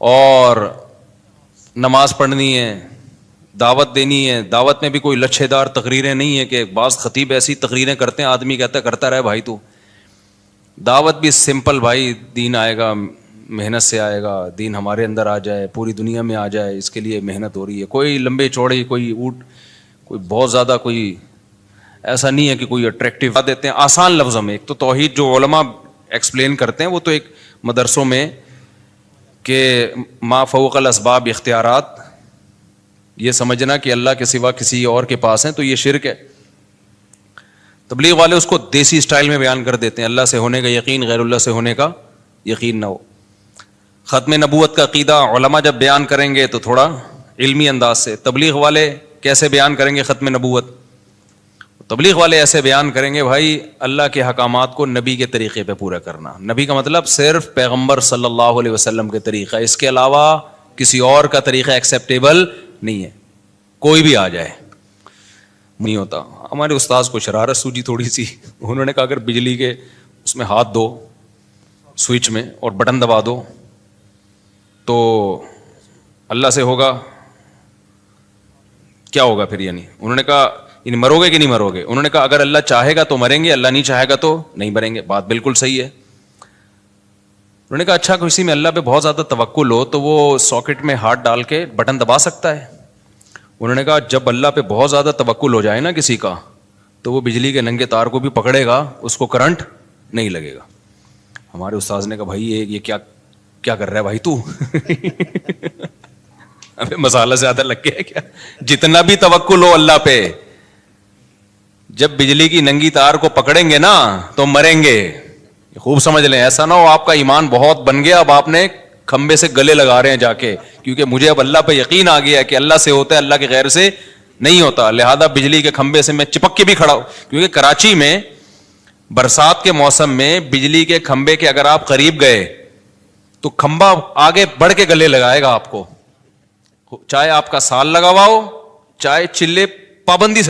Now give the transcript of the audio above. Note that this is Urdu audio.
اور نماز پڑھنی ہے، دعوت دینی ہے. دعوت میں بھی کوئی لچھے دار تقریریں نہیں ہے کہ بعض خطیب ایسی تقریریں کرتے ہیں آدمی کہتا ہے کرتا رہے بھائی. تو دعوت بھی سمپل بھائی، دین آئے گا محنت سے آئے گا، دین ہمارے اندر آ جائے، پوری دنیا میں آ جائے، اس کے لیے محنت ہو رہی ہے. کوئی لمبے چوڑے، کوئی کوئی بہت زیادہ کوئی ایسا نہیں ہے کہ کوئی اٹریکٹیو دیتے ہیں آسان لفظوں میں. ایک تو توحید جو علماء ایکسپلین کرتے ہیں وہ تو ایک مدرسوں میں کہ ما فوق الاسباب اختیارات، یہ سمجھنا کہ اللہ کے سوا کسی اور کے پاس ہیں تو یہ شرک ہے. تبلیغ والے اس کو دیسی سٹائل میں بیان کر دیتے ہیں، اللہ سے ہونے کا یقین غیر اللہ سے ہونے کا یقین نہ ہو. ختم نبوت کا عقیدہ علماء جب بیان کریں گے تو تھوڑا علمی انداز سے. تبلیغ والے کیسے بیان کریں گے ختم نبوت؟ تبلیغ والے ایسے بیان کریں گے بھائی اللہ کے حکامات کو نبی کے طریقے پہ پورا کرنا. نبی کا مطلب صرف پیغمبر صلی اللہ علیہ وسلم کے طریقہ، اس کے علاوہ کسی اور کا طریقہ ایکسیپٹیبل نہیں ہے. کوئی بھی آ جائے نہیں ہوتا. ہمارے استاذ کو شرارت سوجی تھوڑی سی، انہوں نے کہا اگر بجلی کے اس میں ہاتھ دو سوئچ میں اور بٹن دبا دو تو اللہ سے ہوگا، کیا ہوگا پھر؟ یعنی انہوں نے کہا یعنی مرو گے کہ نہیں مرو گے؟ انہوں نے کہا اگر اللہ چاہے گا تو مریں گے، اللہ نہیں چاہے گا تو نہیں مریں گے. بات بالکل صحیح ہے. انہوں نے کہا اچھا کسی میں اللہ پہ بہت زیادہ توکل ہو تو وہ ساکٹ میں ہاتھ ڈال کے بٹن دبا سکتا ہے؟ انہوں نے کہا جب اللہ پہ بہت زیادہ توکل ہو جائے نا کسی کا تو وہ بجلی کے ننگے تار کو بھی پکڑے گا، اس کو کرنٹ نہیں لگے گا. ہمارے استاذ نے کہا بھائی یہ کیا کر رہا ہے بھائی تو ابھی مسالہ زیادہ لگ گیا ہے کیا؟ جتنا بھی توکل ہو اللہ پہ، جب بجلی کی ننگی تار کو پکڑیں گے نا تو مریں گے. خوب سمجھ لیں، ایسا نہ ہو آپ کا ایمان بہت بن گیا اب آپ نے کھمبے سے گلے لگا رہے ہیں جا کے، کیونکہ مجھے اب اللہ پہ یقین آ گیا ہے کہ اللہ سے ہوتا ہے، اللہ کے غیر سے نہیں ہوتا، لہذا بجلی کے کھمبے سے میں چپک کے بھی کھڑا ہوں. کیونکہ کراچی میں برسات کے موسم میں بجلی کے کھمبے کے اگر آپ قریب گئے تو کھمبا آگے بڑھ کے گلے لگائے گا آپ کو، چاہے آپ کا سال لگا ہوا ہو چاہے چلے پابندی سے